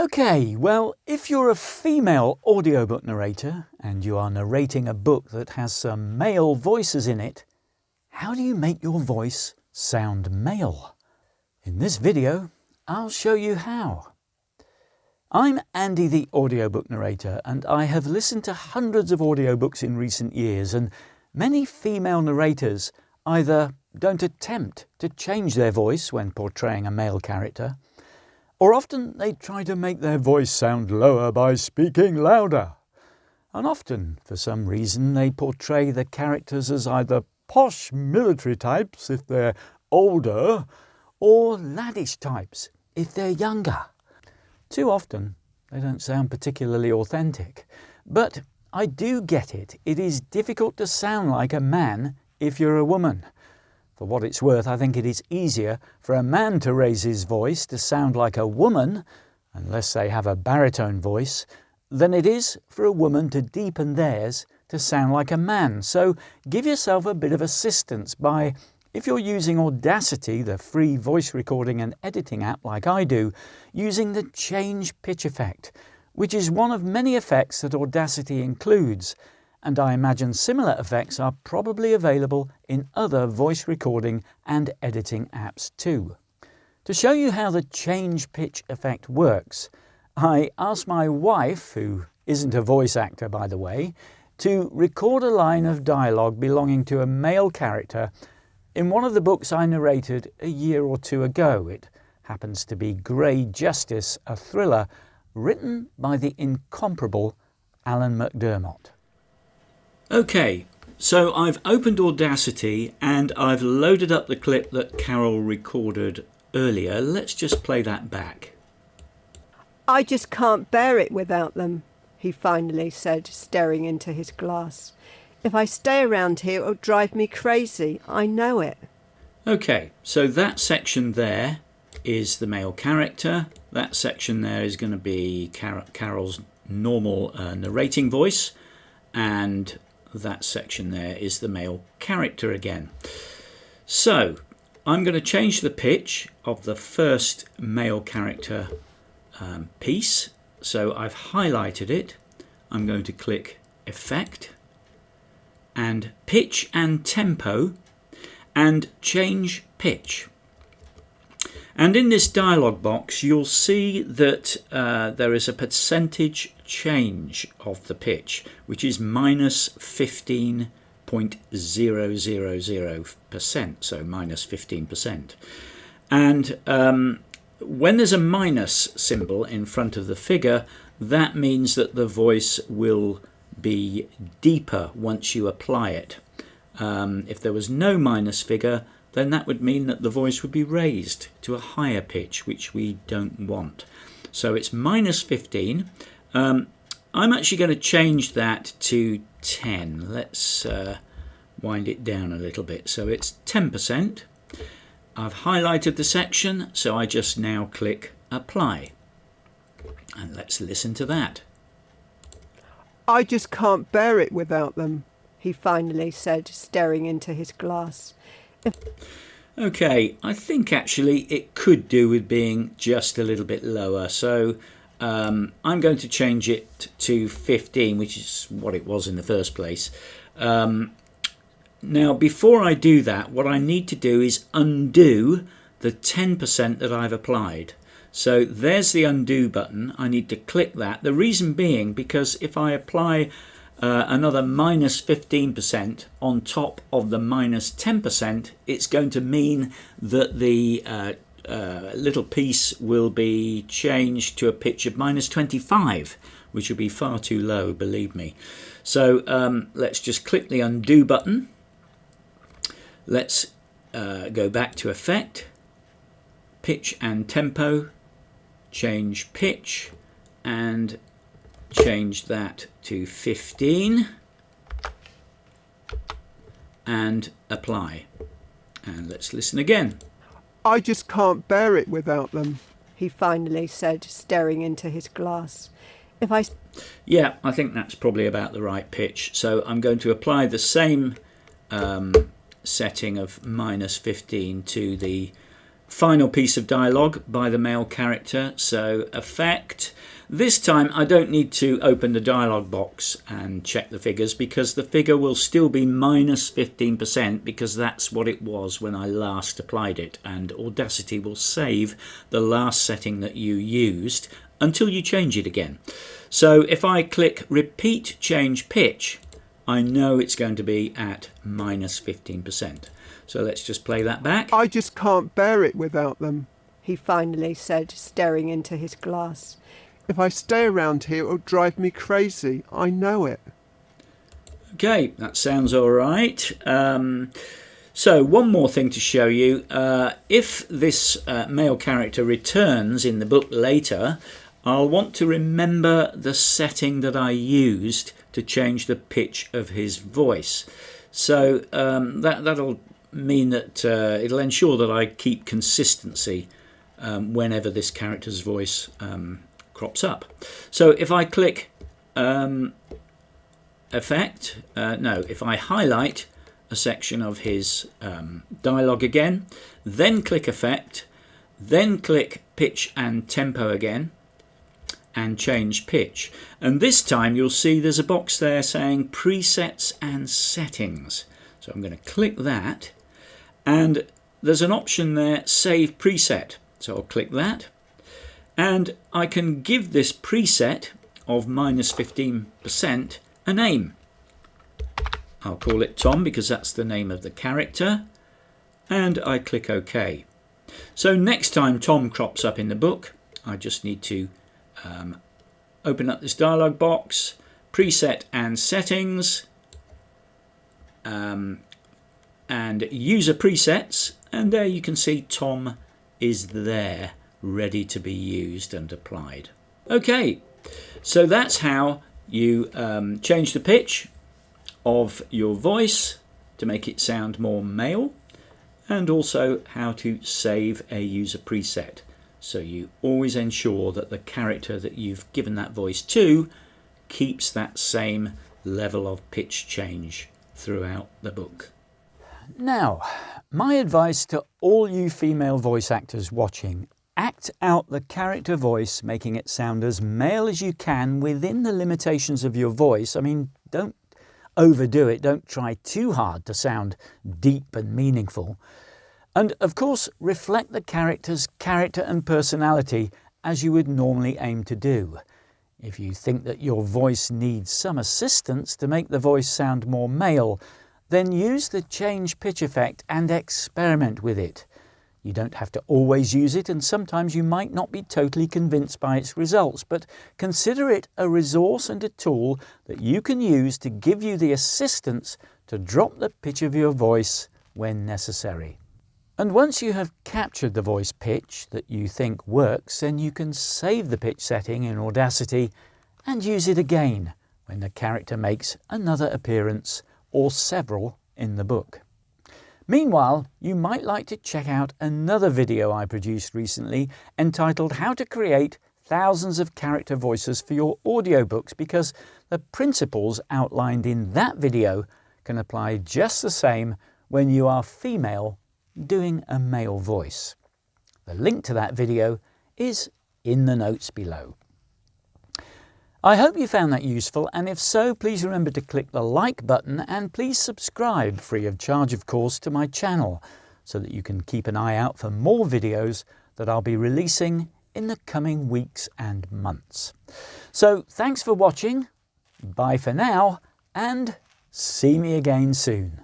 Okay, well, if you're a female audiobook narrator and you are narrating a book that has some male voices in it, how do you make your voice sound male? In this video, I'll show you how. I'm Andy the audiobook narrator, and I have listened to hundreds of audiobooks in recent years, and many female narrators either don't attempt to change their voice when portraying a male character, or often they try to make their voice sound lower by speaking louder. And often, for some reason, they portray the characters as either posh military types if they're older, or laddish types if they're younger. Too often, they don't sound particularly authentic. But I do get it. It is difficult to sound like a man if you're a woman. For what it's worth, I think it is easier for a man to raise his voice to sound like a woman, unless they have a baritone voice, than it is for a woman to deepen theirs to sound like a man. So give yourself a bit of assistance by, if you're using Audacity, the free voice recording and editing app like I do, using the change pitch effect, which is one of many effects that Audacity includes. And I imagine similar effects are probably available in other voice recording and editing apps too. To show you how the change pitch effect works, I asked my wife, who isn't a voice actor by the way, to record a line of dialogue belonging to a male character in one of the books I narrated a year or two ago. It happens to be Grey Justice, a thriller written by the incomparable Alan McDermott. Okay, so I've opened Audacity and I've loaded up the clip that Carol recorded earlier. Let's just play that back. I just can't bear it without them, he finally said, staring into his glass. If I stay around here, it'll drive me crazy. I know it. Okay, so that section there is the male character. That section there is going to be Carol's normal narrating voice, and that section there is the male character again. So I'm going to change the pitch of the first male character piece. So I've highlighted it. I'm going to click Effect and Pitch and Tempo and Change Pitch. And in this dialog box you'll see that there is a percentage change of the pitch, which is minus 15.000%, so minus 15%. And when there's a minus symbol in front of the figure, that means that the voice will be deeper once you apply it. If there was no minus figure, then that would mean that the voice would be raised to a higher pitch, which we don't want. So it's minus 15. I'm actually going to change that to 10. Let's wind it down a little bit. So it's 10%. I've highlighted the section, so I just now click Apply. And let's listen to that. I just can't bear it without them, he finally said, staring into his glass. Okay, I think actually it could do with being just a little bit lower, so I'm going to change it to 15, which is what it was in the first place. Now before I do that, what I need to do is undo the 10% that I've applied. So there's the undo button. I need to click that. The reason being because if I apply another minus 15% on top of the minus 10%, it's going to mean that the little piece will be changed to a pitch of minus 25, which will be far too low, believe me. So let's just click the undo button. Let's go back to Effect, Pitch and Tempo, change pitch and change that to 15 and Apply. And let's listen again. I just can't bear it without them, he finally said, staring into his glass. Yeah, I think that's probably about the right pitch. So I'm going to apply the same setting of minus 15 to the final piece of dialogue by the male character. So effect. This time I don't need to open the dialog box and check the figures, because the figure will still be minus 15%, because that's what it was when I last applied it, and Audacity will save the last setting that you used until you change it again. So if I click repeat change pitch, I know it's going to be at minus 15%. So let's just play that back. I just can't bear it without them, he finally said, staring into his glass. If I stay around here, it'll drive me crazy. I know it. Okay, that sounds all right. So one more thing to show you. If this male character returns in the book later, I'll want to remember the setting that I used to change the pitch of his voice. So that'll mean that it'll ensure that I keep consistency whenever this character's voice crops up. So if I click effect, if I highlight a section of his dialogue again, then click effect, then click pitch and tempo again, and change pitch, and this time you'll see there's a box there saying presets and settings. So I'm going to click that, and there's an option there, save preset. So I'll click that, and I can give this preset of minus 15% a name. I'll call it Tom because that's the name of the character, and I click OK. So next time Tom crops up in the book, I just need to open up this dialog box, preset and settings, and user presets, and there you can see Tom is there, ready to be used and applied. Okay, so that's how you change the pitch of your voice to make it sound more male, and also how to save a user preset, so you always ensure that the character that you've given that voice to keeps that same level of pitch change throughout the book. Now, my advice to all you female voice actors watching: act out the character voice, making it sound as male as you can within the limitations of your voice. I mean, don't overdo it, don't try too hard to sound deep and meaningful. And of course, reflect the character's character and personality as you would normally aim to do. If you think that your voice needs some assistance to make the voice sound more male, then use the change pitch effect and experiment with it. You don't have to always use it, and sometimes you might not be totally convinced by its results, but consider it a resource and a tool that you can use to give you the assistance to drop the pitch of your voice when necessary. And once you have captured the voice pitch that you think works, then you can save the pitch setting in Audacity and use it again when the character makes another appearance or several in the book. Meanwhile, you might like to check out another video I produced recently entitled How to Create Thousands of Character Voices for Your Audiobooks, because the principles outlined in that video can apply just the same when you are female doing a male voice. The link to that video is in the notes below. I hope you found that useful, and if so, please remember to click the like button, and please subscribe, free of charge of course, to my channel so that you can keep an eye out for more videos that I'll be releasing in the coming weeks and months. So thanks for watching, bye for now, and see me again soon.